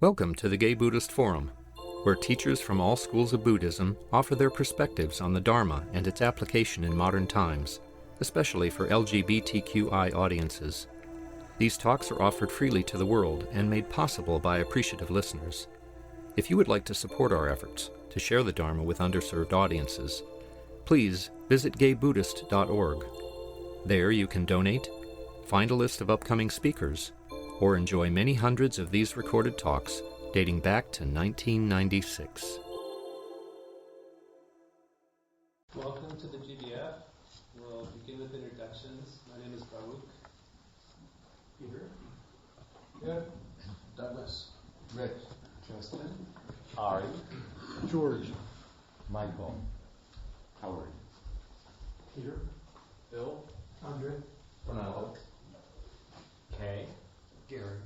Welcome to the Gay Buddhist Forum, where teachers from all schools of Buddhism offer their perspectives on the Dharma and its application in modern times, especially for LGBTQI audiences. These talks are offered freely to the world and made possible by appreciative listeners. If you would like to support our efforts to share the Dharma with underserved audiences, please visit gaybuddhist.org. There you can donate, find a list of upcoming speakers, or enjoy many hundreds of these recorded talks dating back to 1996. Welcome to the GBF. We'll begin with introductions. My name is Bruein. Peter. Ed. Douglas. Rick. Justin. Ari. George. Michael. Howard. Peter. Bill. Andre. Fernando. Kay. Gary.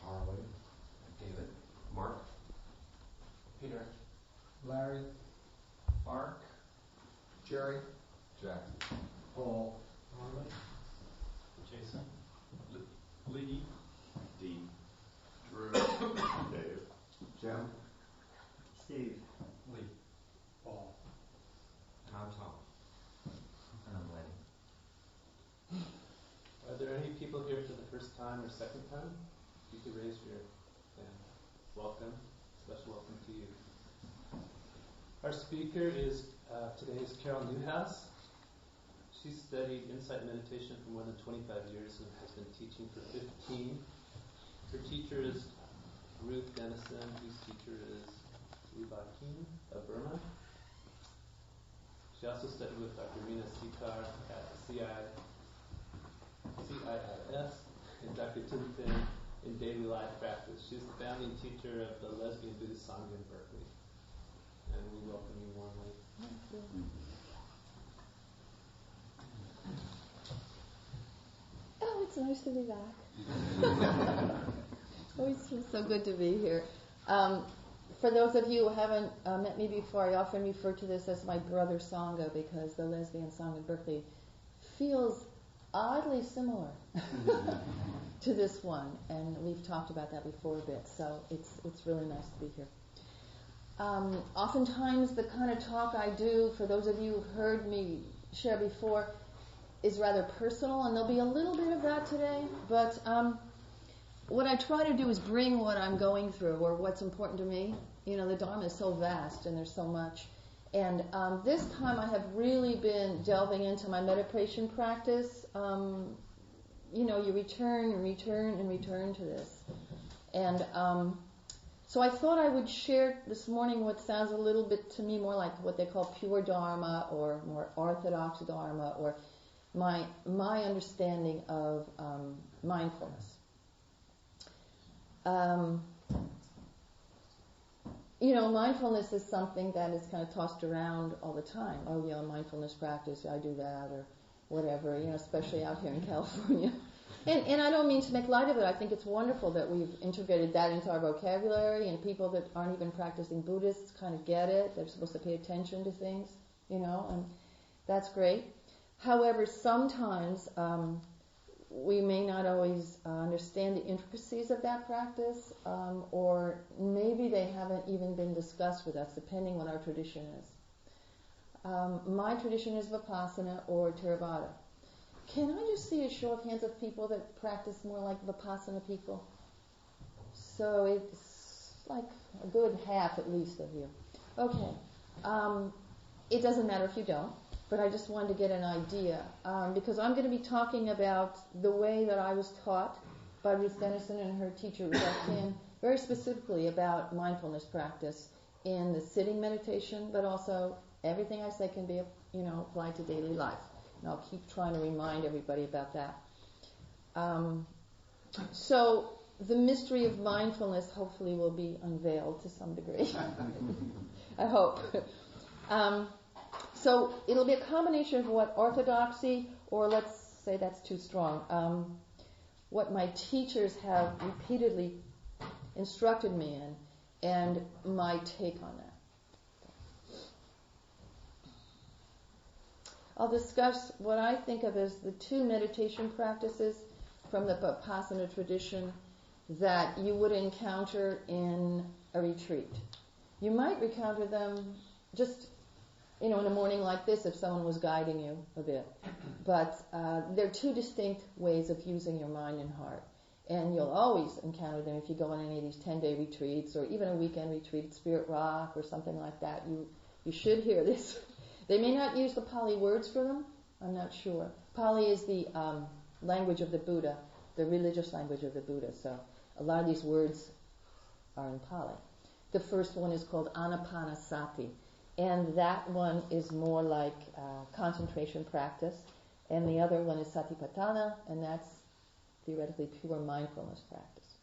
Harley. David. Mark. Peter. Larry. Mark. Jerry. Jack. Paul. Harley. Jason. Lee. Dee. Drew. Dave. Jim. Steve. Lee. Paul. Tom. And I'm Lenny. Are there any people here for the first time or second time? You could raise your hand. Welcome. Special welcome to you. Our speaker today is Carol Newhouse. She studied insight meditation for more than 25 years and has been teaching for 15. Her teacher is Ruth Dennison, whose teacher is Levi Keen of Burma. She also studied with Dr. Rina Sikar at CIIS and Dr. Tim Finn in daily life practice. She's the founding teacher of the Lesbian Buddhist Sangha in Berkeley. And we welcome you warmly. Thank you. Oh, it's nice to be back. Always feels so good to be here. For those of you who haven't met me before, I often refer to this as my brother Sangha because the Lesbian Sangha in Berkeley feels oddly similar to this one, and we've talked about that before a bit, so it's really nice to be here. Oftentimes the kind of talk I do, for those of you who've heard me share before, is rather personal, and there'll be a little bit of that today, but what I try to do is bring what I'm going through or what's important to me. You know, the Dharma is so vast and there's so much. And this time I have really been delving into my meditation practice. You return and return and return to this. And so I thought I would share this morning what sounds a little bit to me more like what they call pure Dharma or more orthodox Dharma or my understanding of mindfulness. Mindfulness is something that is kind of tossed around all the time. Oh, mindfulness practice, I do that, or whatever, especially out here in California. And I don't mean to make light of it. I think it's wonderful that we've integrated that into our vocabulary, and people that aren't even practicing Buddhists kind of get it. They're supposed to pay attention to things, and that's great. However, sometimes we may not always understand the intricacies of that practice, or maybe they haven't even been discussed with us, depending what our tradition is. My tradition is Vipassana or Theravada. Can I just see a show of hands of people that practice more like Vipassana people? So it's like a good half at least of you. Okay. It doesn't matter if you don't. But I just wanted to get an idea, because I'm going to be talking about the way that I was taught by Ruth Dennison and her teacher, Ruth Kim, very specifically about mindfulness practice in the sitting meditation, but also everything I say can be, applied to daily life. And I'll keep trying to remind everybody about that. So the mystery of mindfulness hopefully will be unveiled to some degree. I hope. So it'll be a combination of what orthodoxy, or let's say that's too strong, what my teachers have repeatedly instructed me in, and my take on that. I'll discuss what I think of as the two meditation practices from the Vipassana tradition that you would encounter in a retreat. You might encounter them just, in a morning like this if someone was guiding you a bit. But they're two distinct ways of using your mind and heart. And you'll always encounter them if you go on any of these 10-day retreats or even a weekend retreat at Spirit Rock or something like that. You should hear this. They may not use the Pali words for them. I'm not sure. Pali is the language of the Buddha, the religious language of the Buddha. So a lot of these words are in Pali. The first one is called Anapanasati. And that one is more like concentration practice. And the other one is Satipatthana, and that's theoretically pure mindfulness practice.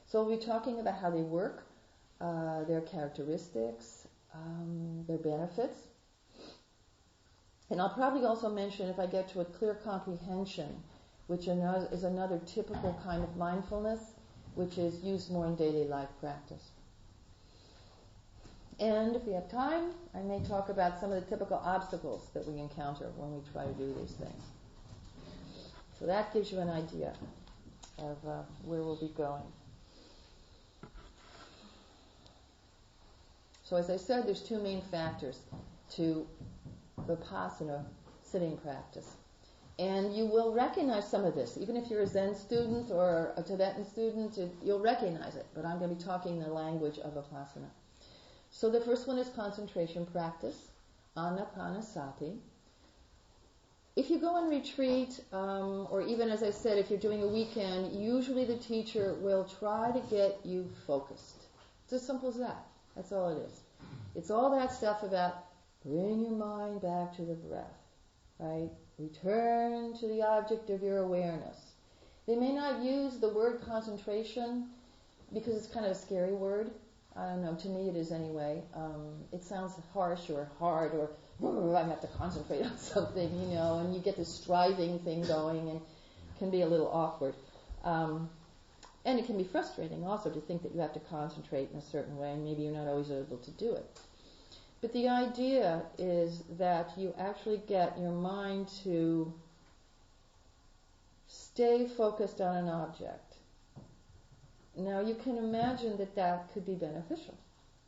So we'll be talking about how they work, their characteristics, their benefits. And I'll probably also mention, if I get to a clear comprehension, which is another typical kind of mindfulness, which is used more in daily life practice. And if we have time, I may talk about some of the typical obstacles that we encounter when we try to do these things. So that gives you an idea of where we'll be going. So as I said, there's two main factors to Vipassana sitting practice. And you will recognize some of this. Even if you're a Zen student or a Tibetan student, you'll recognize it. But I'm going to be talking the language of Vipassana. So the first one is concentration practice, Anapanasati. If you go on retreat, or even as I said, if you're doing a weekend, usually the teacher will try to get you focused. It's as simple as that. That's all it is. It's all that stuff about bring your mind back to the breath, right? Return to the object of your awareness. They may not use the word concentration because it's kind of a scary word. I don't know, to me it is anyway. It sounds harsh or hard or I have to concentrate on something, and you get this striving thing going and it can be a little awkward. And it can be frustrating also to think that you have to concentrate in a certain way and maybe you're not always able to do it. But the idea is that you actually get your mind to stay focused on an object. Now you can imagine that could be beneficial,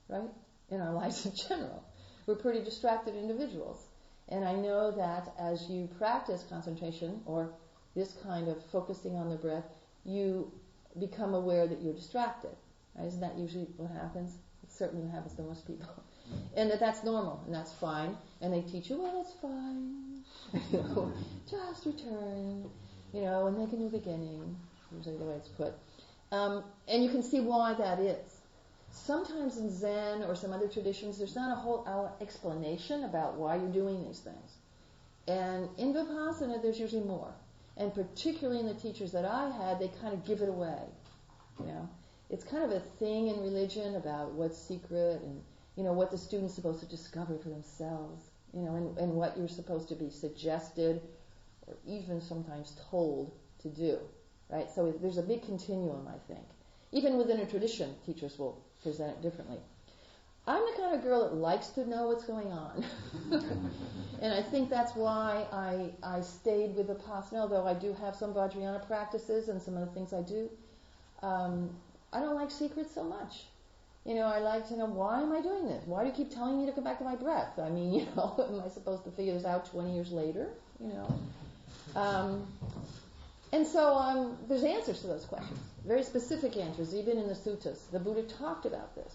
right? In our lives in general. We're pretty distracted individuals. And I know that as you practice concentration or this kind of focusing on the breath, you become aware that you're distracted. Right? Isn't that usually what happens? It's certainly what happens to most people. And that's normal and that's fine. And they teach you, well, it's fine. Just return, and make a new beginning. Usually the way it's put. And you can see why that is. Sometimes in Zen or some other traditions, there's not a whole explanation about why you're doing these things. And in Vipassana, there's usually more. And particularly in the teachers that I had, they kind of give it away. It's kind of a thing in religion about what's secret and, what the student's supposed to discover for themselves, and what you're supposed to be suggested or even sometimes told to do. Right? So there's a big continuum, I think. Even within a tradition, teachers will present it differently. I'm the kind of girl that likes to know what's going on. And I think that's why I stayed with Vipassana, although I do have some Vajrayana practices and some other things I do. I don't like secrets so much. I like to know, why am I doing this? Why do you keep telling me to come back to my breath? I mean, am I supposed to figure this out 20 years later? And so there's answers to those questions, very specific answers, even in the suttas. The Buddha talked about this.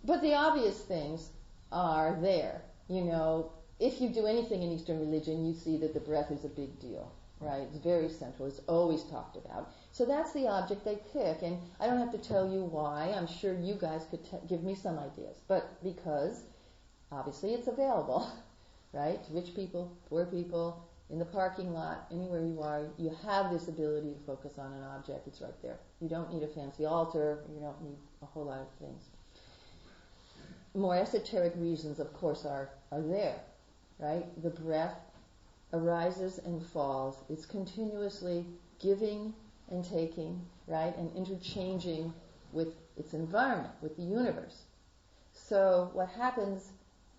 But the obvious things are there. If you do anything in Eastern religion, you see that the breath is a big deal, right? It's very central. It's always talked about. So that's the object they pick. And I don't have to tell you why. I'm sure you guys could give me some ideas. But because, obviously, it's available, right? Rich people, poor people, in the parking lot, anywhere you are, you have this ability to focus on an object. It's right there. You don't need a fancy altar. You don't need a whole lot of things. More esoteric reasons, of course, are there, right? The breath arises and falls. It's continuously giving and taking, right? And interchanging with its environment, with the universe. So what happens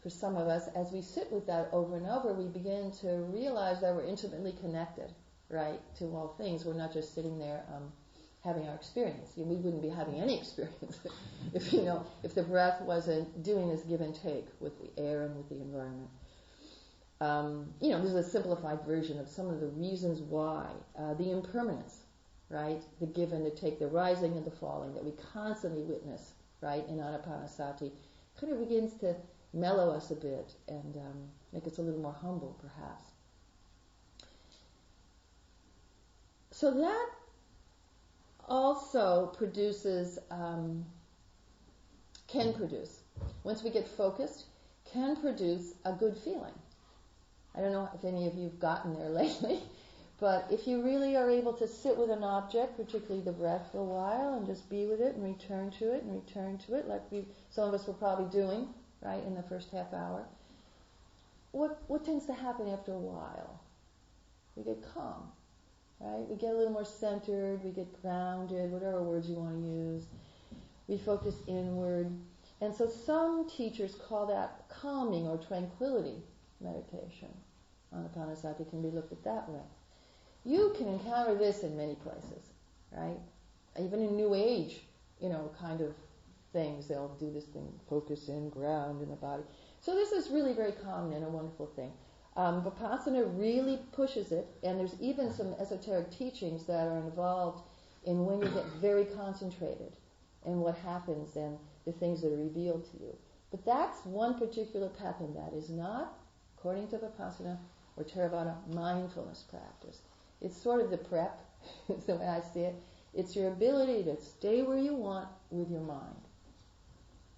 for some of us, as we sit with that over and over, we begin to realize that we're intimately connected, right, to all things. We're not just sitting there having our experience. We wouldn't be having any experience if the breath wasn't doing this give and take with the air and with the environment. This is a simplified version of some of the reasons why. The impermanence, right? The give and the take, the rising and the falling that we constantly witness, right, in Anapanasati, kind of begins to mellow us a bit and make us a little more humble, perhaps. So that also can produce, once we get focused, can produce a good feeling. I don't know if any of you have gotten there lately, but if you really are able to sit with an object, particularly the breath, for a while and just be with it and return to it, like some of us were probably doing, right, in the first half hour, what tends to happen after a while? We get calm, right? We get a little more centered, we get grounded, whatever words you want to use. We focus inward. And so some teachers call that calming or tranquility meditation. Anapanasati can be looked at that way. You can encounter this in many places, right? Even in New Age, kind of things, they'll do this thing, focus in, ground in the body. So this is really very common and a wonderful thing. Vipassana really pushes it, and there's even some esoteric teachings that are involved in when you get very concentrated and what happens and the things that are revealed to you. But that's one particular path, and that is not, according to Vipassana or Theravada, mindfulness practice. It's sort of the prep, is the way I see it. It's your ability to stay where you want with your mind.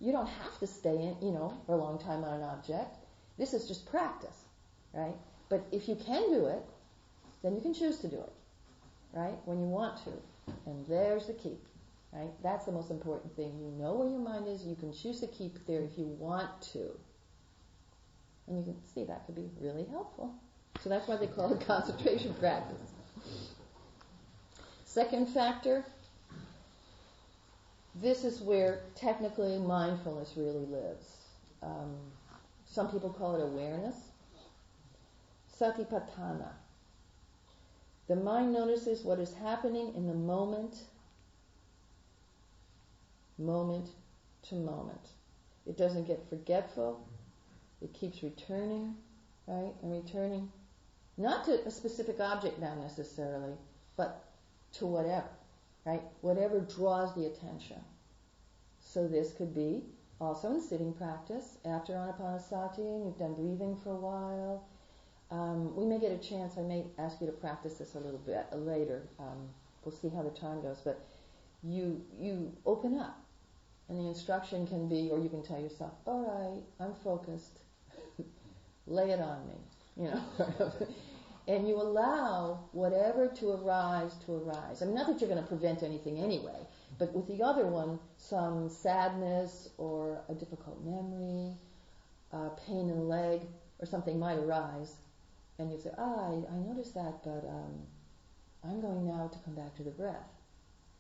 You don't have to stay in, for a long time on an object. This is just practice, right? But if you can do it, then you can choose to do it, right? When you want to. And there's the key, right? That's the most important thing. You know where your mind is. You can choose to keep it there if you want to. And you can see that could be really helpful. So that's why they call it concentration practice. Second factor, this is where technically mindfulness really lives. Some people call it awareness. Satipatthana. The mind notices what is happening in the moment to moment. It doesn't get forgetful. It keeps returning, right? And returning, not to a specific object now necessarily, but to whatever, right? Whatever draws the attention. So this could be also in sitting practice, after Anapanasati, and you've done breathing for a while. We may get a chance, I may ask you to practice this a little bit later. We'll see how the time goes, but you open up. And the instruction can be, or you can tell yourself, all right, I'm focused. Lay it on me, And you allow whatever to arise. I mean, not that you're going to prevent anything anyway, but with the other one, some sadness or a difficult memory, pain in the leg, or something might arise. And you say, I noticed that, but I'm going now to come back to the breath.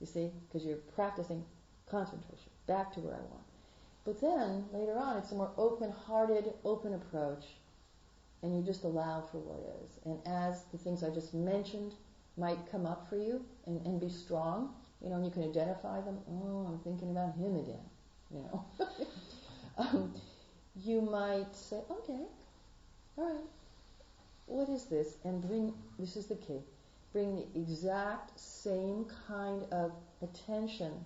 You see? Because you're practicing concentration, back to where I want. But then, later on, it's a more open-hearted, open approach, and you just allow for what is. And as the things I just mentioned might come up for you and be strong, and you can identify them, I'm thinking about him again, you might say, okay, all right, what is this? And this is the key, bring the exact same kind of attention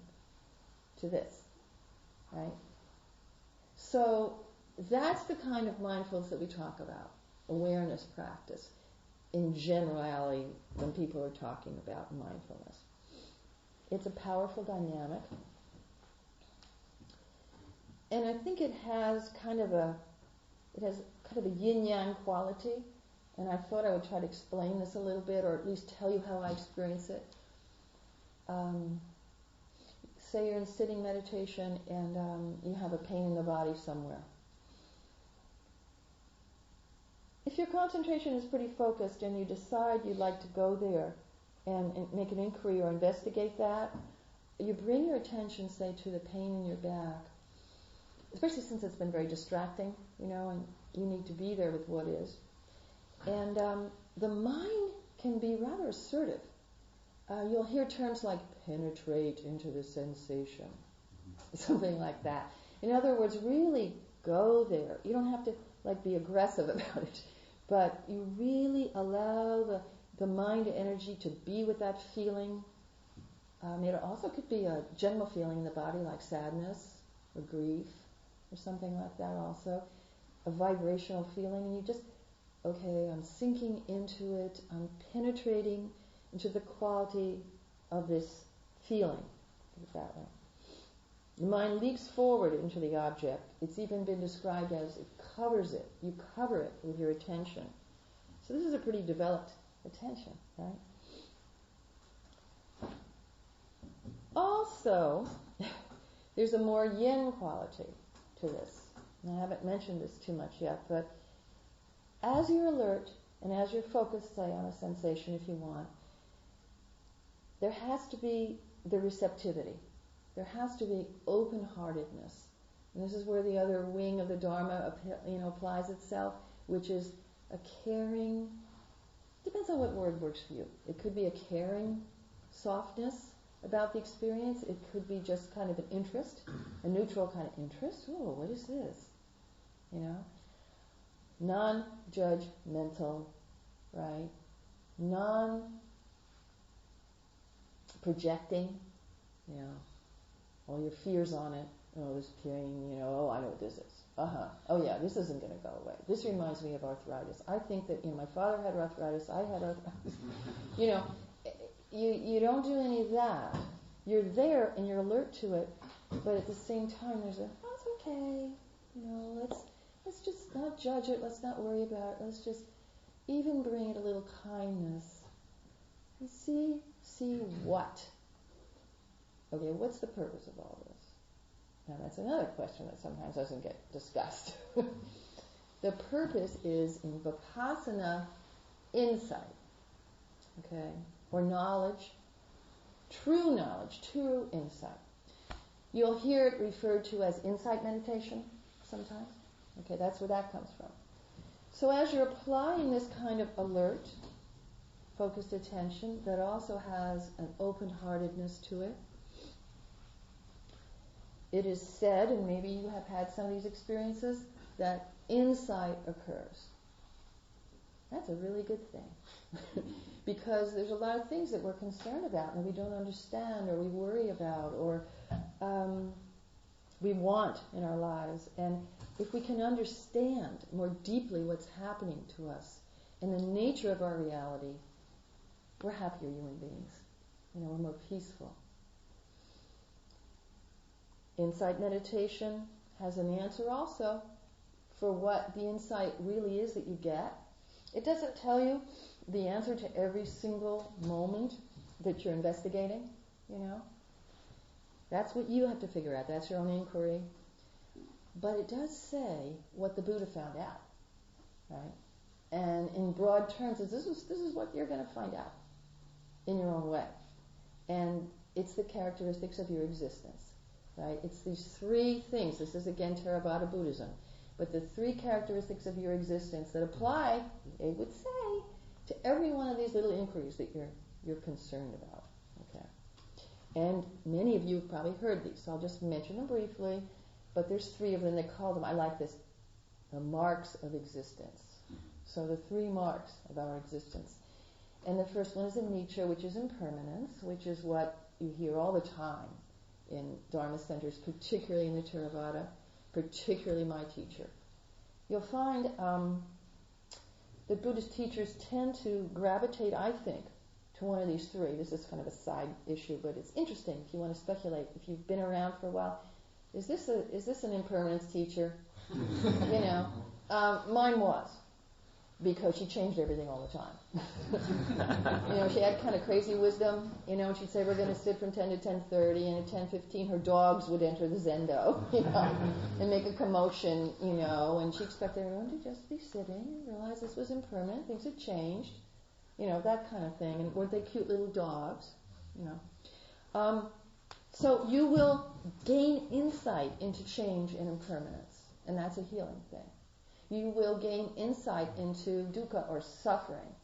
to this, right? So that's the kind of mindfulness that we talk about, awareness practice, in generality when people are talking about mindfulness. It's a powerful dynamic, and I think it has kind of a yin-yang quality, and I thought I would try to explain this a little bit, or at least tell you how I experience it. Say you're in sitting meditation and you have a pain in the body somewhere. If your concentration is pretty focused and you decide you'd like to go there and make an inquiry or investigate that, you bring your attention, say, to the pain in your back, especially since it's been very distracting, and you need to be there with what is. And the mind can be rather assertive. You'll hear terms like penetrate into the sensation. Something like that. In other words, really go there. You don't have to be aggressive about it, but you really allow the mind energy to be with that feeling. It also could be a general feeling in the body like sadness or grief or something like that also. A vibrational feeling, and you just, okay, I'm sinking into it, I'm penetrating into the quality of this feeling, put it that way. The mind leaps forward into the object. It's even been described as it covers it. You cover it with your attention. So this is a pretty developed attention, right? Also, there's a more yin quality to this. And I haven't mentioned this too much yet, but as you're alert and as you're focused, say, on a sensation if you want, there has to be the receptivity. There has to be open-heartedness. And this is where the other wing of the Dharma applies itself, which is a caring, depends on what word works for you. It could be a caring softness about the experience. It could be just kind of an interest, a neutral kind of interest. Oh, what is this? Non-judgmental, right? Non-projecting, all your fears on it. Oh, this pain, oh, I know what this is. Oh, yeah, this isn't going to go away. This reminds me of arthritis. I think that, my father had arthritis, I had arthritis. You don't do any of that. You're there and you're alert to it, but at the same time there's it's okay. Let's just not judge it. Let's not worry about it. Let's just even bring it a little kindness. And see what? Okay, what's the purpose of all this? Now that's another question that sometimes doesn't get discussed. The purpose is in Vipassana insight, okay, or knowledge, true insight. You'll hear it referred to as insight meditation sometimes. Okay, that's where that comes from. So as you're applying this kind of alert, focused attention that also has an open-heartedness to it, it is said, and maybe you have had some of these experiences, that insight occurs. That's a really good thing. Because there's a lot of things that we're concerned about and we don't understand or we worry about or we want in our lives. And if we can understand more deeply what's happening to us and the nature of our reality, we're happier human beings. We're more peaceful. Insight meditation has an answer also for what the insight really is that you get. It doesn't tell you the answer to every single moment that you're investigating, That's what you have to figure out. That's your own inquiry. But it does say what the Buddha found out, right? And in broad terms, this is what you're going to find out in your own way. And it's the characteristics of your existence, right? It's these three things. This is, again, Theravada Buddhism. But the three characteristics of your existence that apply, they would say, to every one of these little inquiries that you're concerned about. Okay. And many of you have probably heard these, so I'll just mention them briefly. But there's three of them. They call them, I like this, the marks of existence. So the three marks of our existence. And the first one is anicca, which is impermanence, which is what you hear all the time in Dharma centers, particularly in the Theravada, particularly my teacher. You'll find that Buddhist teachers tend to gravitate, I think, to one of these three. This is kind of a side issue, but it's interesting if you want to speculate. If you've been around for a while, is this an impermanence teacher? Mine was, because she changed everything all the time. She had kind of crazy wisdom, and she'd say, we're going to sit from 10 to 10:30, and at 10:15 her dogs would enter the zendo, and make a commotion, and she expected everyone to just be sitting and realize this was impermanent, things had changed, that kind of thing. And weren't they cute little dogs, So you will gain insight into change and impermanence, and that's a healing thing. You will gain insight into dukkha or suffering.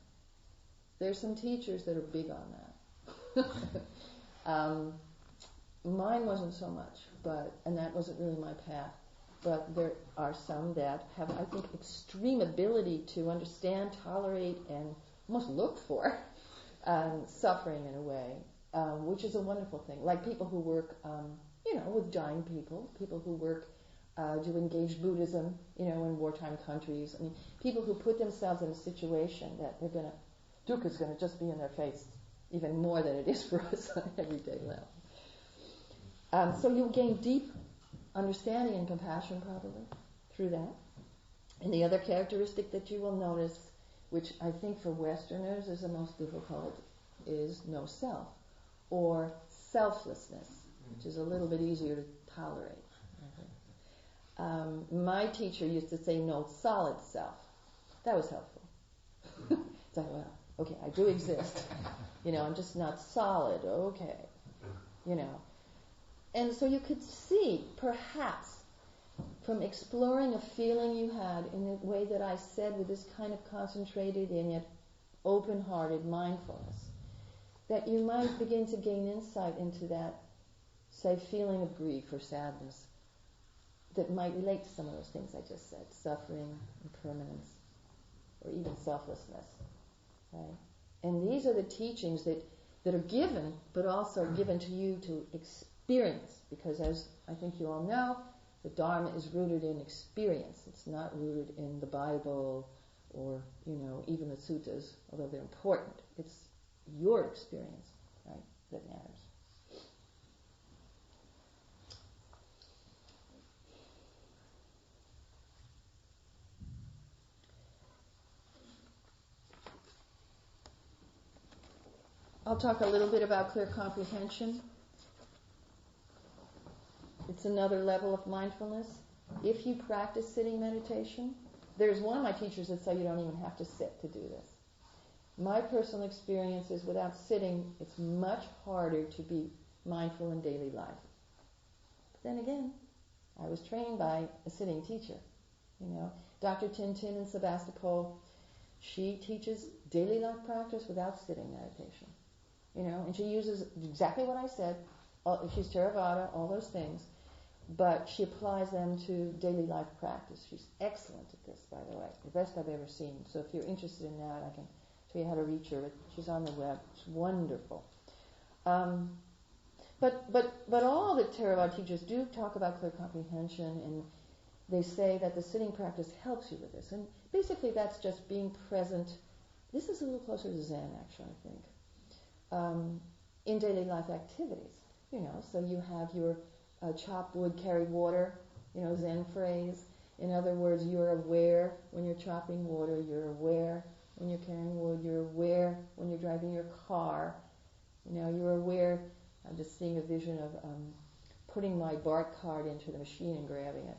There's some teachers that are big on that. Mine wasn't so much, and that wasn't really my path. But there are some that have, I think, extreme ability to understand, tolerate, and almost look for suffering in a way, which is a wonderful thing. Like people who work, with dying people who work to engage Buddhism, in wartime countries. I mean, people who put themselves in a situation that dukkha is going to just be in their face even more than it is for us on an everyday level. So you'll gain deep understanding and compassion probably through that. And the other characteristic that you will notice, which I think for Westerners is the most difficult, is no self, or selflessness, which is a little bit easier to tolerate. My teacher used to say no solid self. That was helpful. It's like, well, okay, I do exist. I'm just not solid. Okay. And so you could see, perhaps, from exploring a feeling you had in the way that I said, with this kind of concentrated and yet open-hearted mindfulness, that you might begin to gain insight into that, say, feeling of grief or sadness that might relate to some of those things I just said, suffering, impermanence, or even selflessness. Right? And these are the teachings that are given, but also given to you to experience, because as I think you all know, the Dharma is rooted in experience. It's not rooted in the Bible or, even the suttas, although they're important. It's your experience, right, that matters. I'll talk a little bit about clear comprehension. It's another level of mindfulness. If you practice sitting meditation, there's one of my teachers that said you don't even have to sit to do this. My personal experience is without sitting, it's much harder to be mindful in daily life. But then again, I was trained by a sitting teacher. Dr. Tintin in Sebastopol, she teaches daily life practice without sitting meditation. And she uses exactly what I said. She's Theravada, all those things, but she applies them to daily life practice. She's excellent at this, by the way, the best I've ever seen. So if you're interested in that, I can tell you how to reach her. She's on the web. It's wonderful. But all the Theravada teachers do talk about clear comprehension, and they say that the sitting practice helps you with this. And basically, that's just being present. This is a little closer to Zen, actually, I think. In daily life activities, so you have your chop wood, carry water, Zen phrase. In other words, you're aware when you're chopping water, you're aware when you're carrying wood, you're aware when you're driving your car, you're aware. I'm just seeing a vision of putting my BART card into the machine and grabbing it.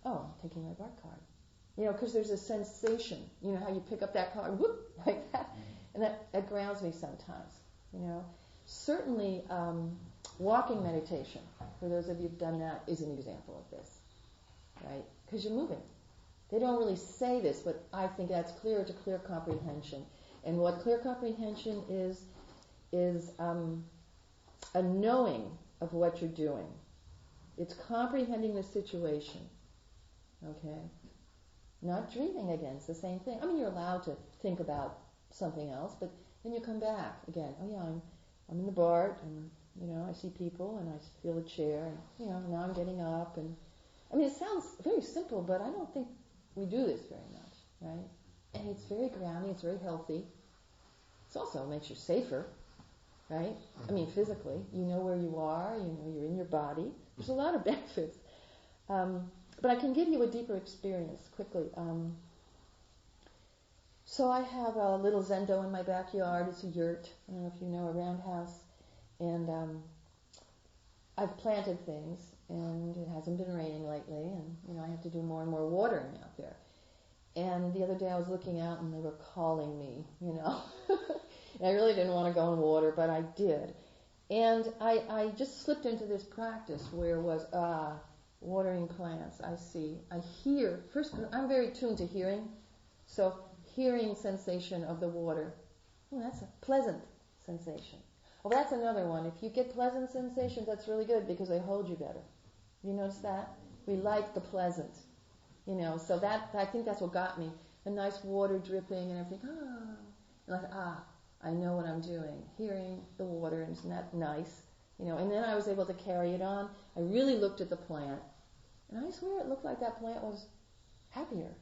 I'm taking my BART card. Because there's a sensation, how you pick up that card, whoop, like that. And that grounds me sometimes, Certainly, walking meditation, for those of you who've done that, is an example of this, right? Because you're moving. They don't really say this, but I think that's clear to clear comprehension. And what clear comprehension is a knowing of what you're doing. It's comprehending the situation, okay? Not dreaming again, it's the same thing. I mean, you're allowed to think about something else, but then you come back again. Oh yeah, I'm in the BART, and I see people, and I feel a chair, and now I'm getting up, and I mean, it sounds very simple, but I don't think we do this very much, right? And it's very grounding, it's very healthy. It also makes you safer, right? I mean, physically, you know where you are, you're in your body. There's a lot of benefits. But I can give you a deeper experience quickly. So I have a little zendo in my backyard. It's a yurt. I don't know if you know a roundhouse. And I've planted things, and it hasn't been raining lately, and I have to do more and more watering out there. And the other day I was looking out, and they were calling me, And I really didn't want to go and water, but I did. And I just slipped into this practice where was watering plants. I see. I hear. First, I'm very tuned to hearing. So hearing sensation of the water. Oh, that's a pleasant sensation. Oh, that's another one. If you get pleasant sensations, that's really good because they hold you better. You notice that? We like the pleasant. So that, I think that's what got me. A nice water dripping and everything. I know what I'm doing. Hearing the water, and isn't that nice? And then I was able to carry it on. I really looked at the plant, and I swear it looked like that plant was happier.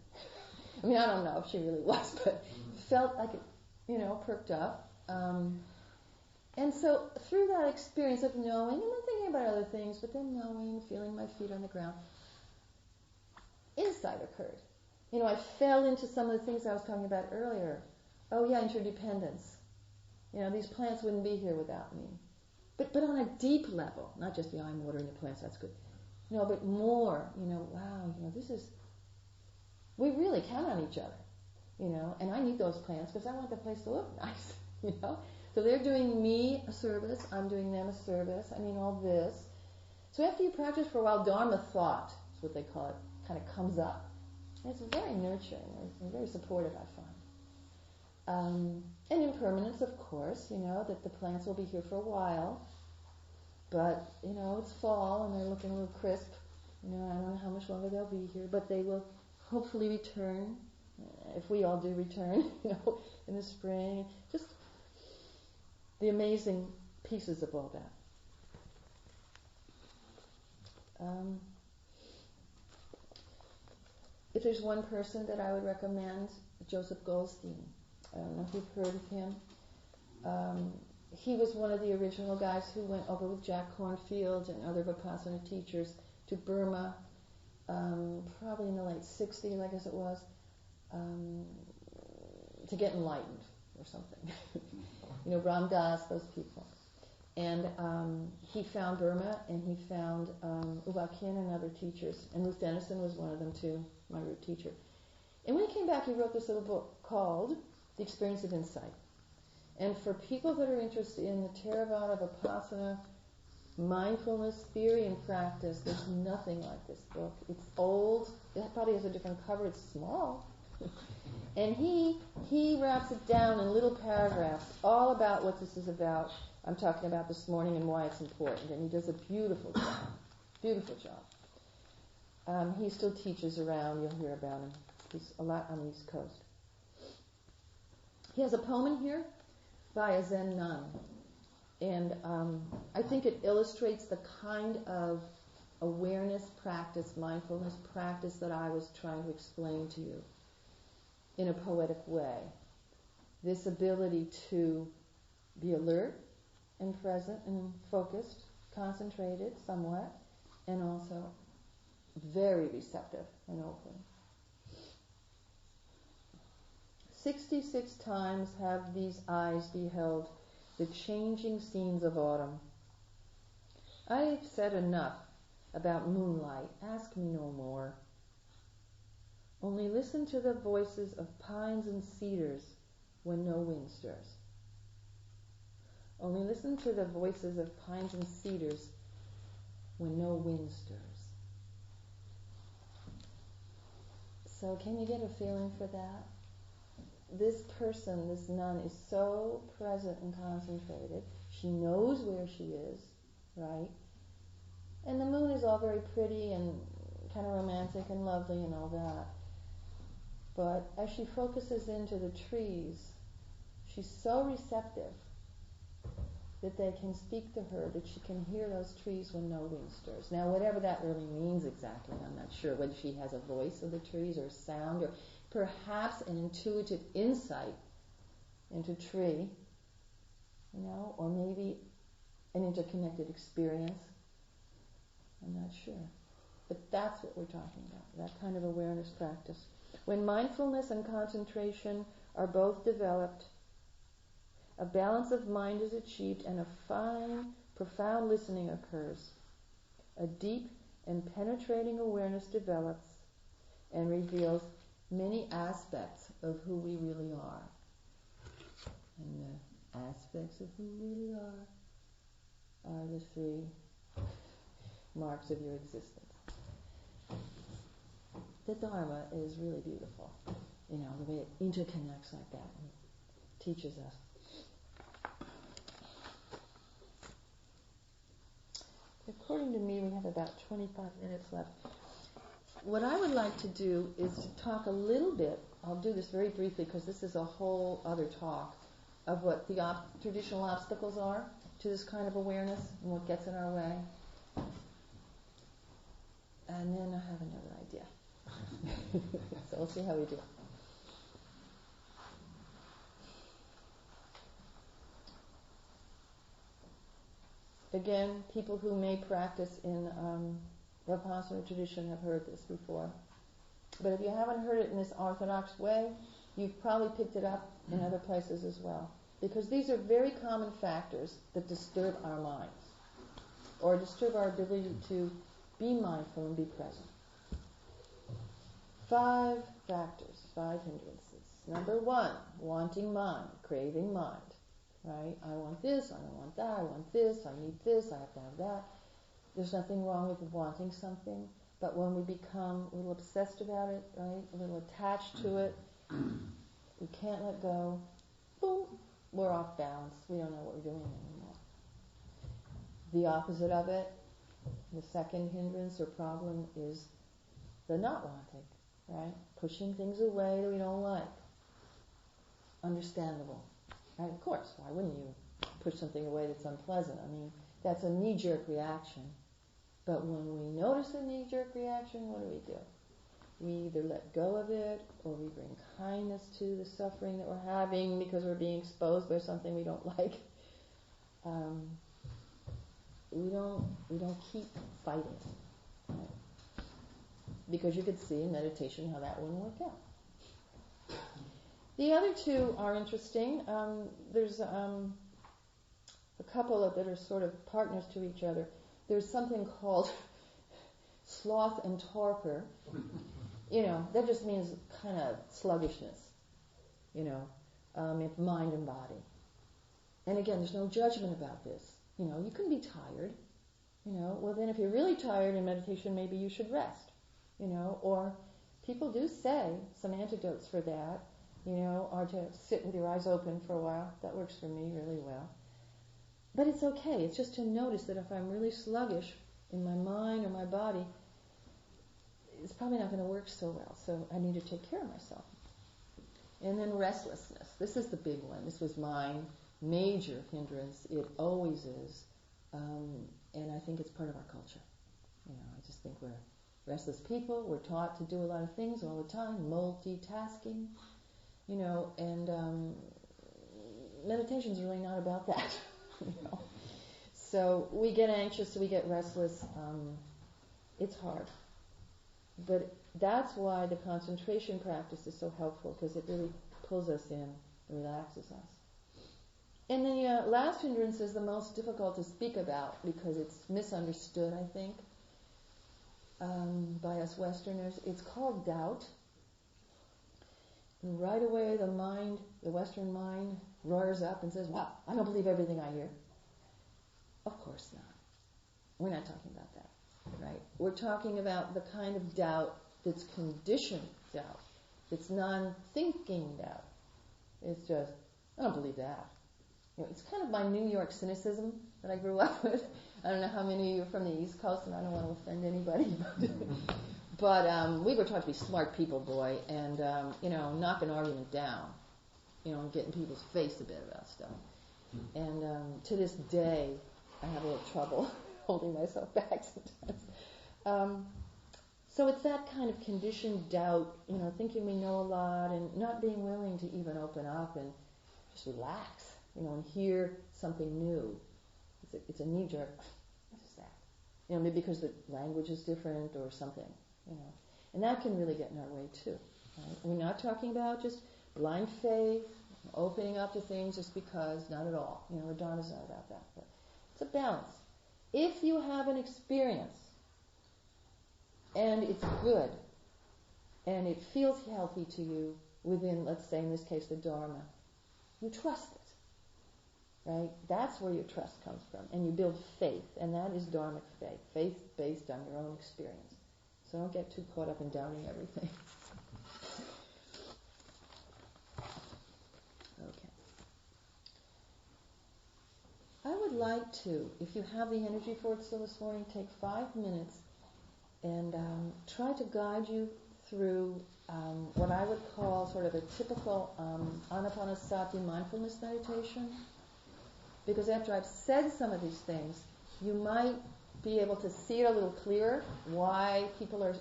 I mean, I don't know if she really was, but felt like it, perked up. And so through that experience of knowing, and then thinking about other things, but then knowing, feeling my feet on the ground, insight occurred. I fell into some of the things I was talking about earlier. Oh yeah, interdependence. These plants wouldn't be here without me. But on a deep level, not just, I'm watering the plants, that's good. But more, wow, this is, we really count on each other, and I need those plants because I want the place to look nice, So they're doing me a service, I'm doing them a service, all this. So after you practice for a while, Dharma thought, is what they call it, kind of comes up. And it's very nurturing and very supportive, I find. And impermanence, of course, that the plants will be here for a while. But, it's fall and they're looking a little crisp. I don't know how much longer they'll be here, but they will hopefully return, if we all do return, in the spring. Just the amazing pieces of all that. If there's one person that I would recommend, Joseph Goldstein. I don't know if you've heard of him. He was one of the original guys who went over with Jack Kornfield and other Vipassana teachers to Burma, probably in the late 60s, I guess it was, to get enlightened or something. Ram Dass, those people. And he found Burma, and he found U Ba Khin and other teachers. And Ruth Dennison was one of them too, my root teacher. And when he came back, he wrote this little book called The Experience of Insight. And for people that are interested in the Theravada, Vipassana, mindfulness theory and practice, there's nothing like this book. It's old. It probably has a different cover. It's small. And he wraps it down in little paragraphs, all about what this is about. I'm talking about this morning and why it's important. And he does a beautiful job. Beautiful job. He still teaches around. You'll hear about him. He's a lot on the East Coast. He has a poem in here by a Zen nun. And I think it illustrates the kind of awareness practice, mindfulness practice that I was trying to explain to you in a poetic way. This ability to be alert and present and focused, concentrated somewhat, and also very receptive and open. 66 times have these eyes beheld the changing scenes of autumn. I've said enough about moonlight, ask me no more. Only listen to the voices of pines and cedars when no wind stirs. Only listen to the voices of pines and cedars when no wind stirs. So can you get a feeling for that? This person, this nun, is so present and concentrated. She knows where she is, right? And the moon is all very pretty and kind of romantic and lovely and all that. But as she focuses into the trees, she's so receptive that they can speak to her, that she can hear those trees when no wind stirs. Now, whatever that really means exactly, I'm not sure whether she has a voice of the trees or sound or perhaps an intuitive insight into tree, or maybe an interconnected experience. I'm not sure. But that's what we're talking about, that kind of awareness practice. When mindfulness and concentration are both developed, a balance of mind is achieved and a fine, profound listening occurs. A deep and penetrating awareness develops and reveals many aspects of who we really are. And the aspects of who we really are the three marks of your existence. The Dharma is really beautiful, the way it interconnects like that and teaches us. According to me, we have about 25 minutes left. What I would like to do is to talk a little bit, I'll do this very briefly because this is a whole other talk, of what the traditional obstacles are to this kind of awareness and what gets in our way. And then I have another idea. So we'll see how we do. Again, people who may practice in Vipassana tradition have heard this before. But if you haven't heard it in this orthodox way, you've probably picked it up in other places as well. Because these are very common factors that disturb our minds, or disturb our ability to be mindful and be present. 5 factors, 5 hindrances. Number 1, wanting mind, craving mind. Right? I want this, I don't want that, I want this, I need this, I have to have that. There's nothing wrong with wanting something, but when we become a little obsessed about it, right, a little attached to it, we can't let go, boom, we're off balance. We don't know what we're doing anymore. The opposite of it, the second hindrance or problem, is the not wanting, right? Pushing things away that we don't like. Understandable. Right? Of course, why wouldn't you push something away that's unpleasant? I mean, that's a knee-jerk reaction. But when we notice a knee-jerk reaction, what do? We either let go of it, or we bring kindness to the suffering that we're having because we're being exposed by something we don't like. We don't keep fighting, right? Because you could see in meditation how that wouldn't work out. The other 2 are interesting. There's a couple that are sort of partners to each other. There's something called sloth and torpor. That just means kind of sluggishness, of mind and body. And again, there's no judgment about this. You can be tired. Well then if you're really tired in meditation, maybe you should rest. Or people do say some antidotes for that, are to sit with your eyes open for a while. That works for me really well. But it's okay. It's just to notice that if I'm really sluggish in my mind or my body, it's probably not going to work so well. So I need to take care of myself. And then restlessness. This is the big one. This was my major hindrance. It always is. And I think it's part of our culture. I just think we're restless people. We're taught to do a lot of things all the time, multitasking, and meditation is really not about that. So we get anxious, we get restless. It's hard. But that's why the concentration practice is so helpful, because it really pulls us in and relaxes us. And the last hindrance is the most difficult to speak about because it's misunderstood, I think, by us Westerners. It's called doubt. And right away the Western mind, roars up and says, wow, I don't believe everything I hear. Of course not. We're not talking about that, right? We're talking about the kind of doubt that's conditioned doubt. It's non-thinking doubt. It's just, I don't believe that. It's kind of my New York cynicism that I grew up with. I don't know how many of you are from the East Coast, and I don't want to offend anybody. But we were taught to be smart people, boy, and, knock an argument down, and get in people's face a bit about stuff. And to this day, I have a little trouble holding myself back sometimes. So it's that kind of conditioned doubt, thinking we know a lot and not being willing to even open up and just relax, and hear something new. It's a knee-jerk, what is that? Maybe because the language is different or something, And that can really get in our way too. Right? We're not talking about just blind faith, opening up to things just because, not at all. The Dharma's not about that. But it's a balance. If you have an experience and it's good and it feels healthy to you within, let's say in this case, the Dharma, you trust it. Right? That's where your trust comes from. And you build faith, and that is Dharmic faith. Faith based on your own experience. So don't get too caught up in doubting everything. Okay. I would like to, if you have the energy for it still this morning, take 5 minutes and try to guide you through what I would call sort of a typical anapanasati mindfulness meditation. Because after I've said some of these things, you might be able to see it a little clearer why people are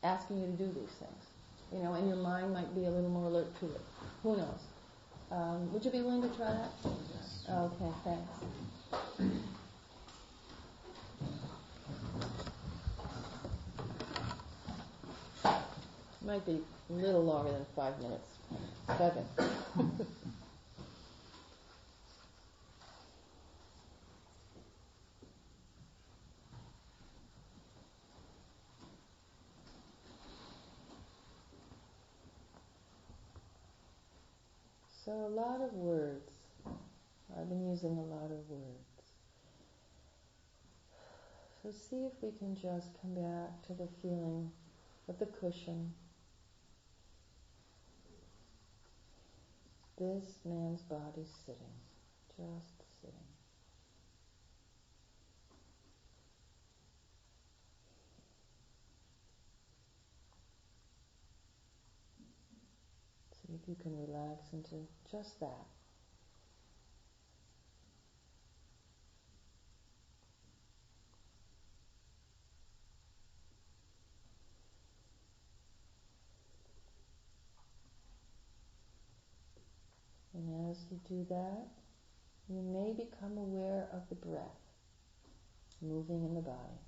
asking you to do these things. You know, and your mind might be a little more alert to it. Who knows? Would you be willing to try that? Yes. Okay, thanks. Might be a little longer than 5 minutes. 7. So a lot of words. I've been using a lot of words. So see if we can just come back to the feeling of the cushion. This man's body sitting, just sitting. See if you can relax into just that. And as you do that, you may become aware of the breath moving in the body.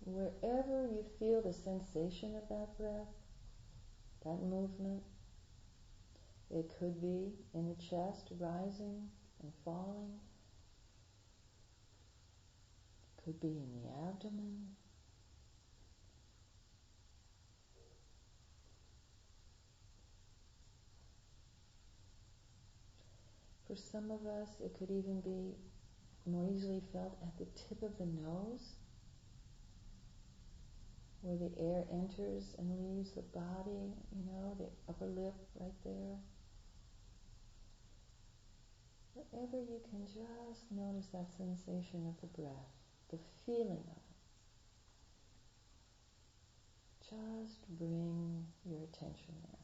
Wherever you feel the sensation of that breath, that movement, it could be in the chest, rising and falling. It could be in the abdomen. For some of us, it could even be more easily felt at the tip of the nose, where the air enters and leaves the body, you know, the upper lip right there. Wherever you can just notice that sensation of the breath, the feeling of it. Just bring your attention there.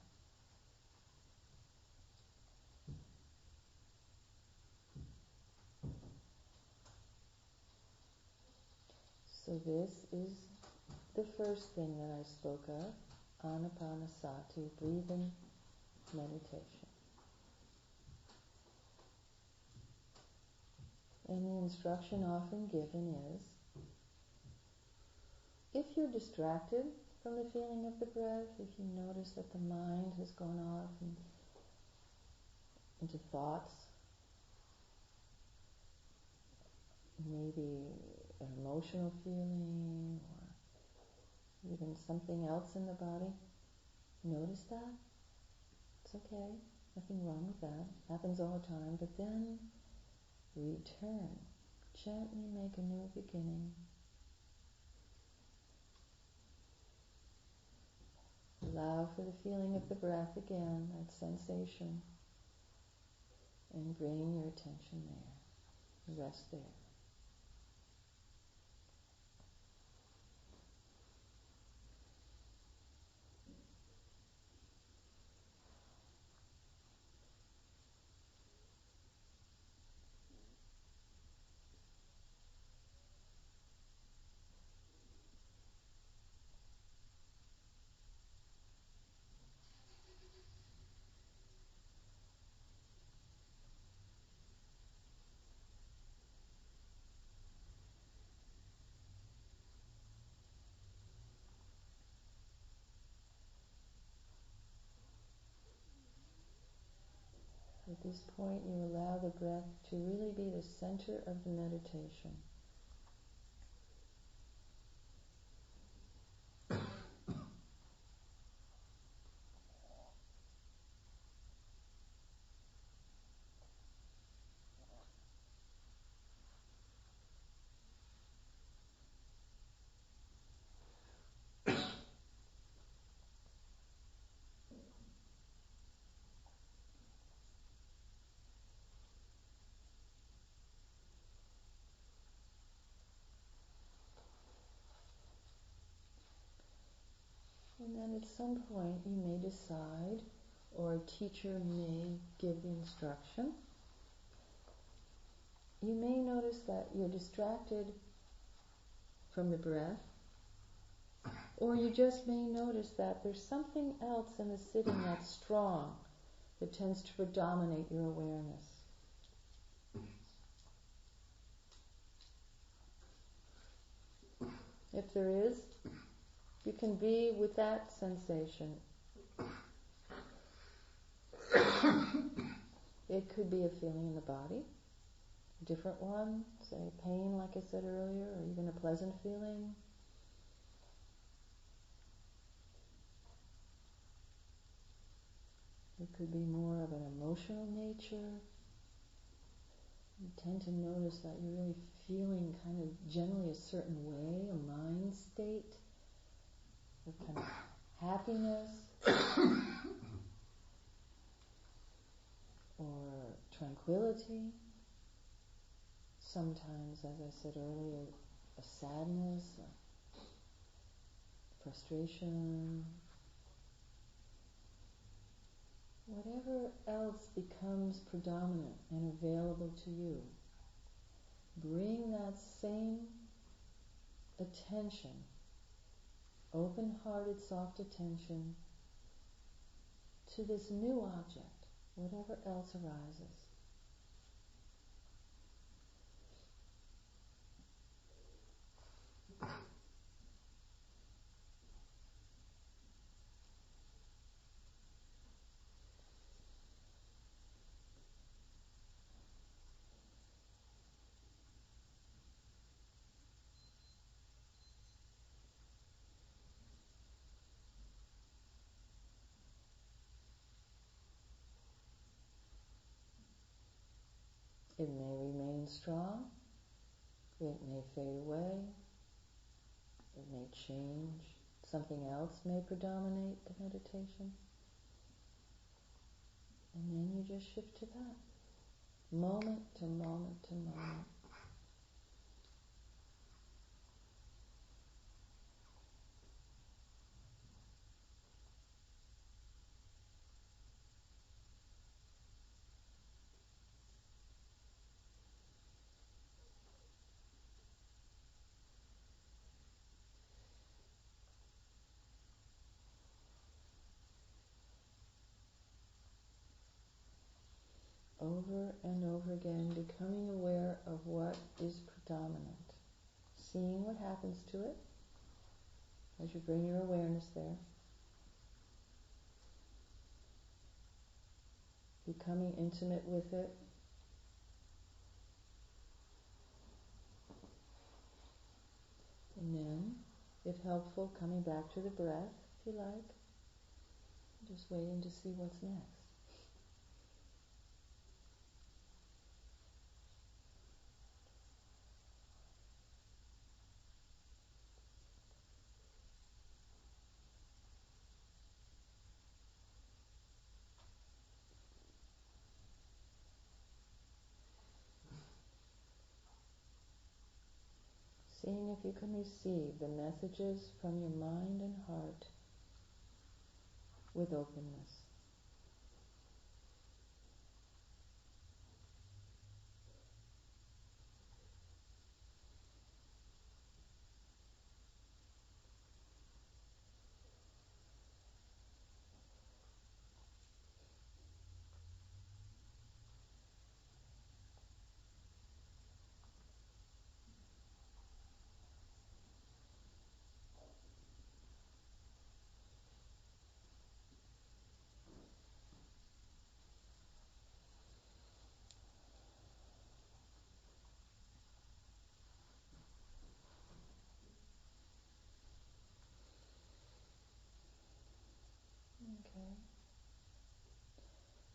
So this is the first thing that I spoke of, anapanasati, breathing meditation. And the instruction often given is, if you're distracted from the feeling of the breath, if you notice that the mind has gone off into thoughts, maybe an emotional feeling or even something else in the body, notice that. It's okay, nothing wrong with that. Happens all the time. But then return. Gently make a new beginning. Allow for the feeling of the breath again, that sensation, and bring your attention there. Rest there. At this point, you allow the breath to really be the center of the meditation. And then at some point you may decide, or a teacher may give the instruction, you may notice that you're distracted from the breath, or you just may notice that there's something else in the sitting that's strong, that tends to predominate your awareness. If there is, you can be with that sensation. It could be a feeling in the body, a different one, say pain like I said earlier, or even a pleasant feeling. It could be more of an emotional nature. You tend to notice that you're really feeling kind of generally a certain way, a mind state of kind of happiness or tranquility. Sometimes, as I said earlier, a sadness, a frustration. Whatever else becomes predominant and available to you, bring that same attention, open-hearted, soft attention, to this new object, whatever else arises. It may remain strong, it may fade away, it may change, something else may predominate the meditation, and then you just shift to that, moment to moment to moment. Over and over again, becoming aware of what is predominant, seeing what happens to it as you bring your awareness there, becoming intimate with it, and then, if helpful, coming back to the breath, if you like, just waiting to see what's next. Seeing if you can receive the messages from your mind and heart with openness. Okay.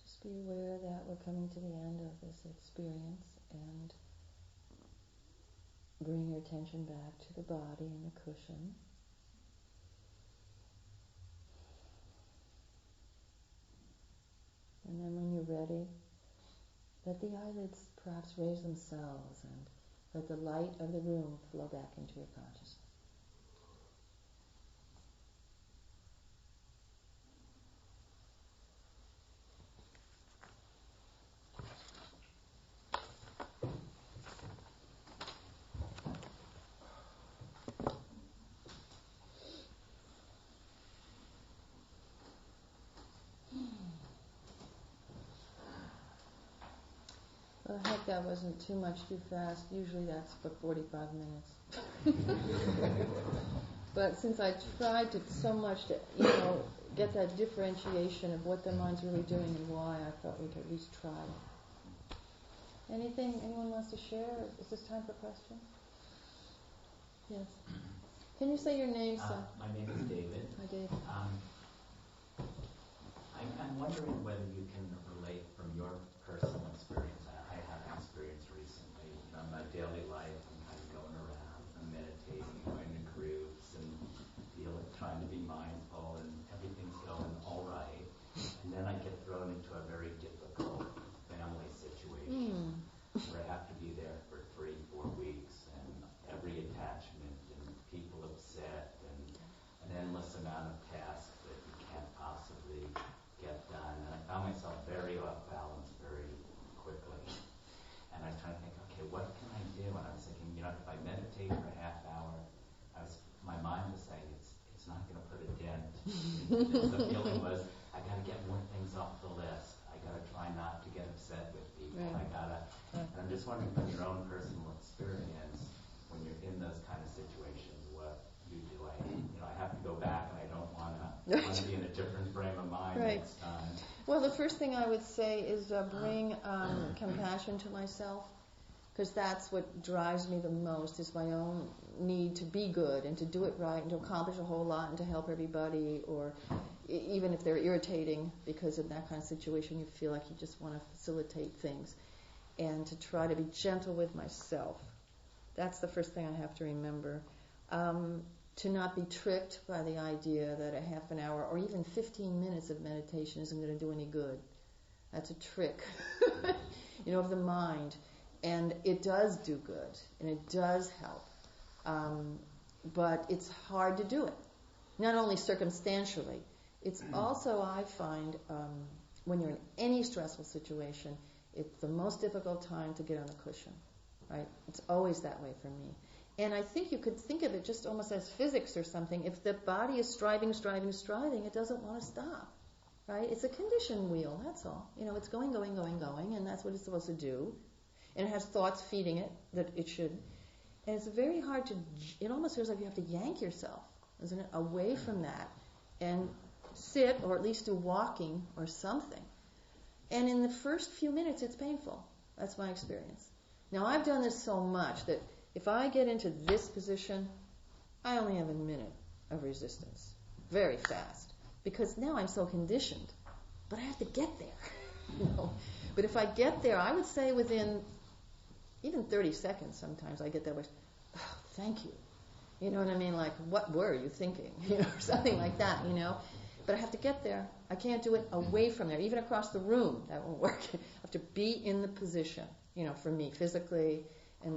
Just be aware that we're coming to the end of this experience, and bring your attention back to the body and the cushion. And then when you're ready, let the eyelids perhaps raise themselves and let the light of the room flow back into your consciousness. I hope that wasn't too much too fast. Usually that's for 45 minutes. But since I tried to so much to, get that differentiation of what the mind's really doing and why, I thought we could at least try. Anything anyone wants to share? Is this time for questions? Yes. Can you say your name, sir? My name is David. Hi, David. I'm wondering whether you can relate from your personal experience. I had an experience recently. In my daily life, I'm kind of going around, I'm meditating, going to groups, and trying to be mindful, and everything's going all right. And then I get thrown into a very difficult family situation where I have to be there for 3-4 weeks, and every attachment, and people upset, and an endless amount of tasks that you can't possibly get done. And I found myself very off balance very quickly. And I was trying to think, okay, what can I do? And I was thinking, if I meditate for a half hour, my mind was saying it's not going to put a dent. The feeling was, I got to get more things off the list. I got to try not to get upset with people. Right. And I'm just wondering from your own personal experience, when you're in those kind of situations, what you do. I have to go back, and I don't want to be in a different frame of mind next time. Well, the first thing I would say is bring compassion to myself, because that's what drives me the most, is my own need to be good and to do it right and to accomplish a whole lot and to help everybody, or even if they're irritating, because in that kind of situation you feel like you just want to facilitate things, and to try to be gentle with myself. That's the first thing I have to remember. To not be tricked by the idea that a half an hour or even 15 minutes of meditation isn't going to do any good. That's a trick, of the mind. And it does do good, and it does help. But it's hard to do it. Not only circumstantially, it's also, I find, when you're in any stressful situation, it's the most difficult time to get on the cushion, right? It's always that way for me. And I think you could think of it just almost as physics or something. If the body is striving, it doesn't want to stop, right? It's a condition wheel, that's all. It's going, and that's what it's supposed to do. And it has thoughts feeding it that it should. And it's very hard it almost feels like you have to yank yourself, isn't it, away from that and sit, or at least do walking or something. And in the first few minutes, it's painful. That's my experience. Now, I've done this so much that if I get into this position, I only have a minute of resistance, very fast, because now I'm so conditioned. But I have to get there, But if I get there, I would say within even 30 seconds sometimes I get that way, oh, thank you. You know what I mean? Like, what were you thinking? Or something like that, But I have to get there. I can't do it away from there. Even across the room, that won't work. I have to be in the position, for me, physically.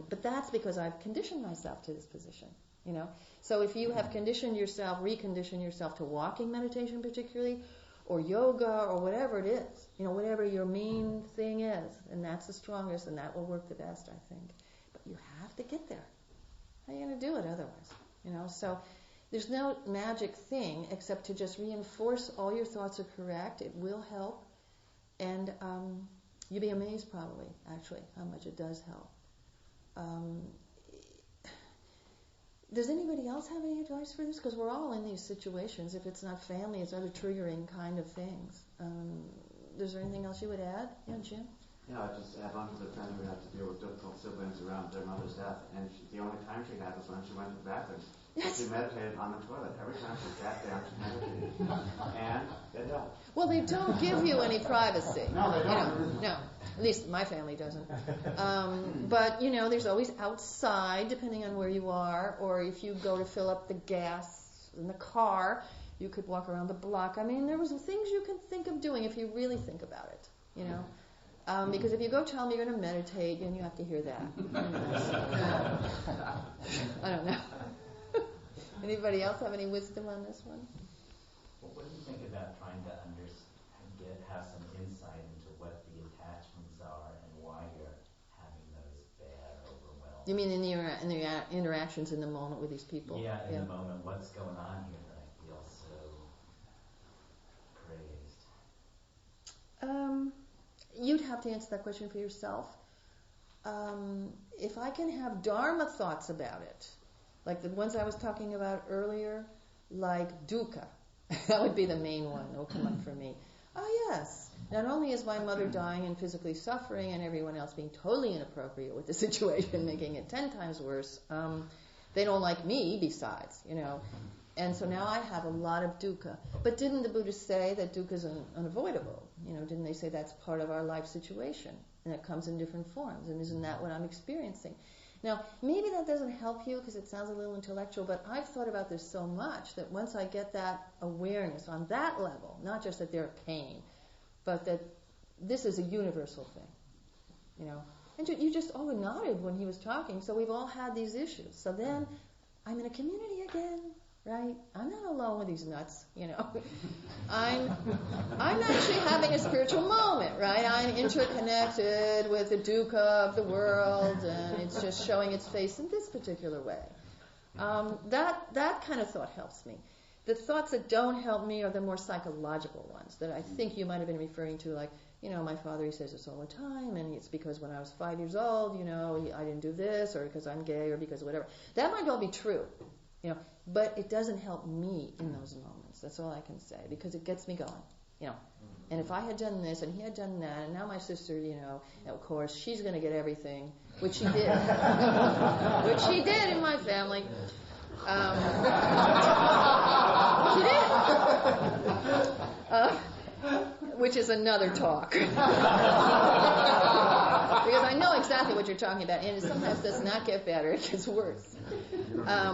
But that's because I've conditioned myself to this position, So if you have reconditioned yourself to walking meditation particularly, or yoga, or whatever it is, whatever your main thing is, and that's the strongest, and that will work the best, I think. But you have to get there. How are you going to do it otherwise? So there's no magic thing except to just reinforce all your thoughts are correct. It will help, and you'll be amazed probably, actually, how much it does help. Does anybody else have any advice for this? Because we're all in these situations. If it's not family, it's other triggering kind of things. Is there anything else you would add? Yeah, Jim? Yeah, I just add on to the friend who had to deal with difficult siblings around their mother's death, and the only time she had was when she went to the bathroom. Yes. She meditated on the toilet. Every time she sat down, she meditated. And it helped. Well, they don't give you any privacy. No, they don't. No. At least my family doesn't. But, there's always outside, depending on where you are, or if you go to fill up the gas in the car, you could walk around the block. I mean, there was things you can think of doing if you really think about it, Because if you go tell me you're going to meditate, then you have to hear that. I don't know. Anybody else have any wisdom on this one? Well, what do you think about trying to have some insight into what the attachments are and why you're having those bad, overwhelming? You mean in the interactions in the moment with these people? Yeah, in the moment. What's going on here that I feel so crazed? You'd have to answer that question for yourself. if I can have Dharma thoughts about it, like the ones I was talking about earlier, like dukkha, that would be the main one that will come up for me. Oh yes, not only is my mother dying and physically suffering and everyone else being totally inappropriate with the situation, making it 10 times worse, they don't like me besides, And so now I have a lot of dukkha. But didn't the Buddhists say that dukkha is unavoidable? Didn't they say that's part of our life situation? And it comes in different forms. And isn't that what I'm experiencing? Now, maybe that doesn't help you because it sounds a little intellectual, but I've thought about this so much that once I get that awareness on that level, not just that they're pain, but that this is a universal thing, And you just all nodded when he was talking, so we've all had these issues. So then I'm in a community again, right? I'm not alone with these nuts, I'm actually having a spiritual moment, right? I'm interconnected with the dukkha of the world, and it's just showing its face in this particular way. That kind of thought helps me. The thoughts that don't help me are the more psychological ones that I think you might have been referring to, like, my father, he says this all the time, and it's because when I was 5 years old, I didn't do this, or because I'm gay, or because whatever. That might all be true, but it doesn't help me in those moments. That's all I can say, because it gets me going, And if I had done this, and he had done that, and now my sister, of course, she's going to get everything, which she did. Which she did in my family. She did. Which is another talk. Because I know exactly what you're talking about, and it sometimes does not get better, it gets worse. A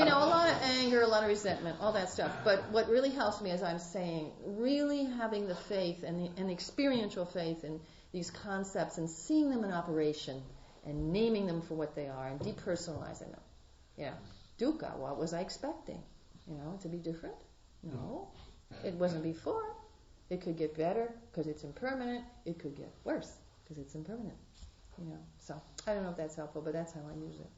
lot of anger, a lot of resentment, all that stuff. But what really helps me, as I'm saying, really having the faith and the experiential faith in these concepts and seeing them in operation and naming them for what they are and depersonalizing them. Dukkha, what was I expecting? To be different? No. It wasn't before. It could get better because it's impermanent. It could get worse because it's impermanent. So I don't know if that's helpful, but that's how I use it.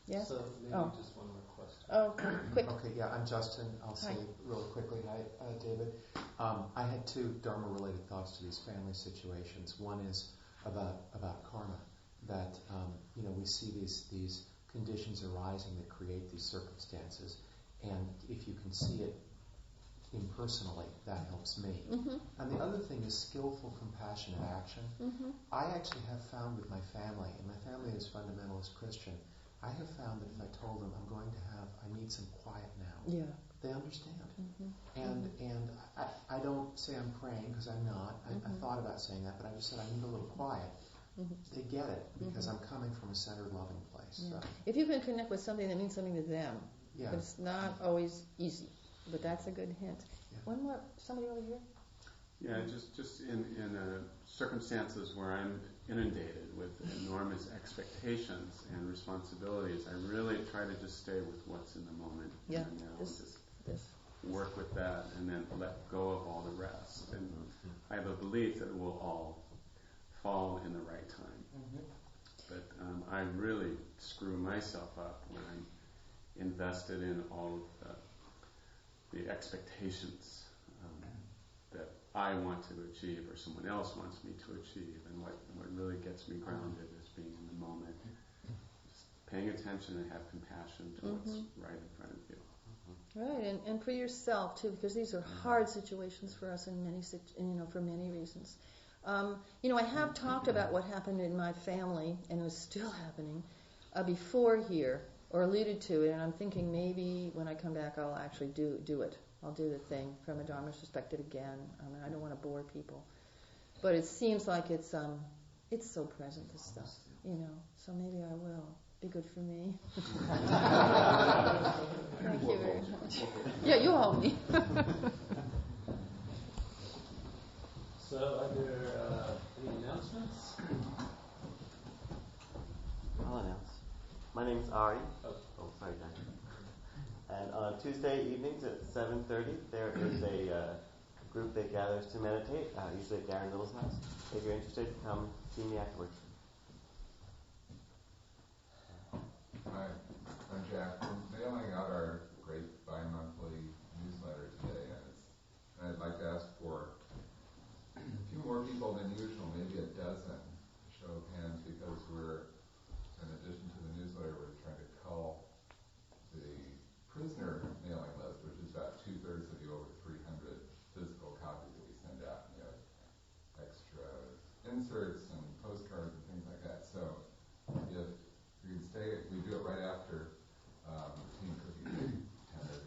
Yes? So maybe just one more question. Oh, quick. Okay, yeah, I'm Justin. I'll say really quickly. Hi, David. I had 2 Dharma-related thoughts to these family situations. One is about karma, that we see these conditions arising that create these circumstances, and if you can see it impersonally, that helps me. Mm-hmm. And the other thing is skillful, compassionate action. Mm-hmm. I actually have found with my family, and my family is fundamentalist Christian, I have found that if I told them I need some quiet now, they understand. Mm-hmm. And I don't say I'm praying, because I'm not. I thought about saying that, but I just said I need a little quiet. Mm-hmm. They get it, because I'm coming from a centered, loving place. Yeah. So. If you can connect with something that means something to them, Yeah. but it's not always easy. But that's a good hint. Yeah. One more, somebody over here? Yeah, just in circumstances where I'm inundated with enormous expectations and responsibilities, I really try to just stay with what's in the moment. Yeah. Just work with that and then let go of all the rest. And I have a belief that it will all fall in the right time. But I really screw myself up when I'm invested in all of the expectations that I want to achieve or someone else wants me to achieve. And what really gets me grounded is being in the moment, just paying attention and have compassion to what's right in front of you. Right, and for yourself too, because these are hard situations for us in many, for many reasons. I have talked about what happened in my family, and it was still happening before here, or alluded to it, and I'm thinking maybe when I come back I'll actually do it. I'll do the thing from a Dharma perspective again. I don't want to bore people, but it seems like it's so present, this stuff, so maybe I will. Be good for me. Thank you very much. Yeah, you hold me. So are there any announcements? I'll announce. My name's Ari. Oh, sorry, Jack. And on Tuesday evenings at 7:30, there is a group that gathers to meditate, usually at Darren Little's house. If you're interested, come see me afterwards. Hi, I'm Jack. We're mailing out our great bi-monthly newsletter today, and I'd like to ask for a few more people than usual, maybe a dozen, to show of hands because we're, in addition to the newsletter, we're trying to cull the prisoner mailing list, which is about 2/3 of the over 300 physical copies that we send out. And we have extra inserts and postcards and things like that. So if you can stay, we do it right after team cookie, 10 or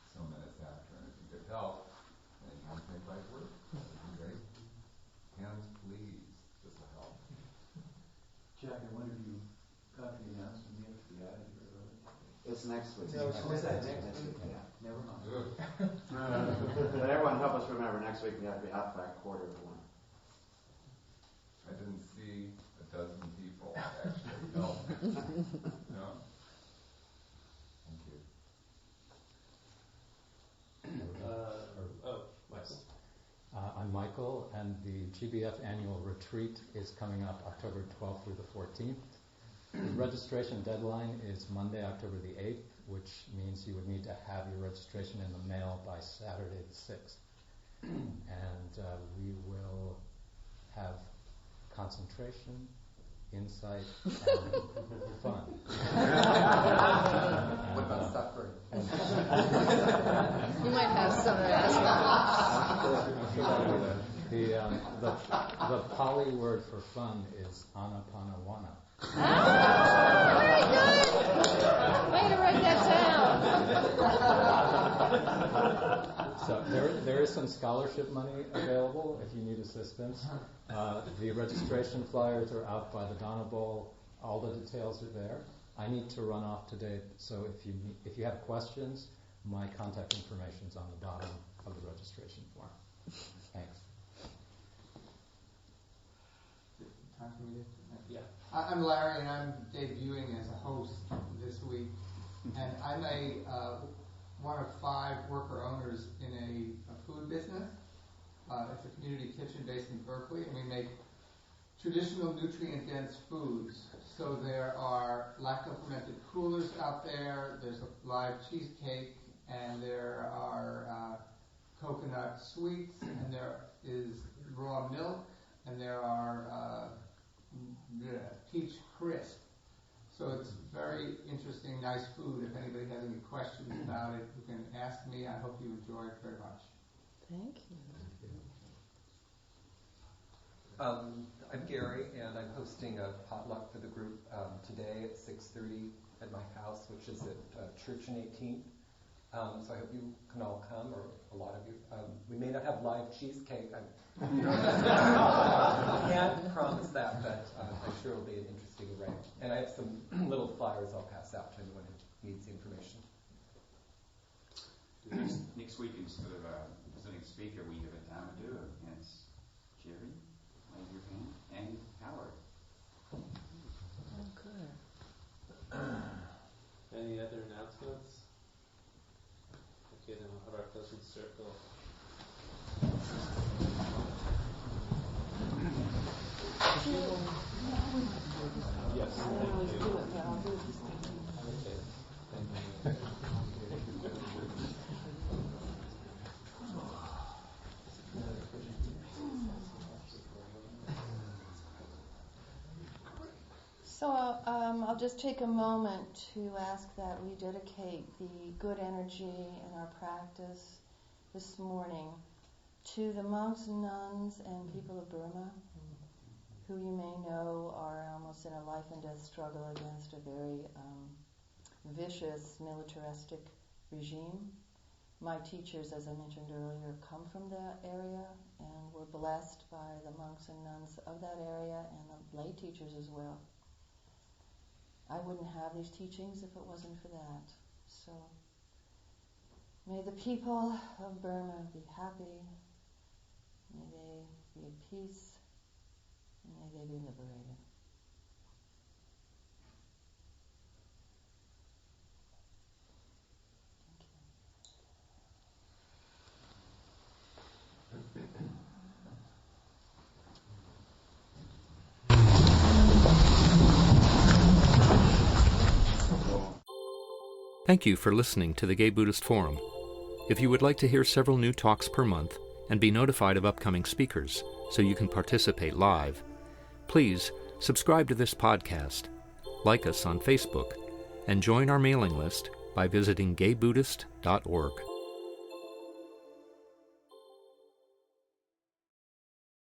so minutes after, and if you get help, then you can take like work. That would be great. Hands, please. This will help. Jack, I wonder if you got the announcement yet for the added here. It's next week. No, it's that next week? Yeah. Never mind. But everyone help us remember, next week we have to be out by 1:45. I didn't see a dozen people actually help. No? Thank you. Wes. I'm Michael, and the GBF annual retreat is coming up October 12th through the 14th. The registration deadline is Monday, October the 8th, which means you would need to have your registration in the mail by Saturday the 6th. And we will have concentration, insight, and fun. What about suffering? You might have some of that. The Pali word for fun is anapanawana. Very good. Way to write that down. So there is some scholarship money available if you need assistance. The registration flyers are out by the Donna Bowl. All the details are there. I need to run off today, so if you have questions, my contact information is on the bottom of the registration form. Thanks. Time for me to? Yeah. I'm Larry, and I'm debuting as a host this week. And I'm one of 5 worker owners in a food business. It's a community kitchen based in Berkeley, and we make traditional nutrient-dense foods. So there are lacto-fermented coolers out there, there's a live cheesecake, and there are coconut sweets, and there is raw milk, and there are peach crisp. So it's very interesting, nice food. If anybody has any questions about it, you can ask me. I hope you enjoy it very much. Thank you. I'm Gary, and I'm hosting a potluck for the group today at 6:30 at my house, which is at Church and 18th. So I hope you can all come, or a lot of you. We may not have live cheesecake. I can't promise that, but I'm sure it'll be an interesting array. And I have some little flyers I'll pass out to anyone who needs the information. Next week, instead of presenting speaker, we have a Damadou, and it's Jerry, wave your hand, and Howard. Oh, good. Any other announcements? Okay, then we'll have our closing circle. Yes. Thank you. Okay. Thank you. So I'll just take a moment to ask that we dedicate the good energy in our practice this morning to the monks, nuns, and people of Burma, who you may know are almost in a life and death struggle against a very vicious militaristic regime. My teachers, as I mentioned earlier, come from that area and were blessed by the monks and nuns of that area and the lay teachers as well. I wouldn't have these teachings if it wasn't for that. So may the people of Burma be happy, may they be at peace, and may they be liberated. Thank you for listening to the Gay Buddhist Forum. If you would like to hear several new talks per month and be notified of upcoming speakers so you can participate live, please Subscribe to this podcast, like us on Facebook, and join our mailing list by visiting gaybuddhist.org.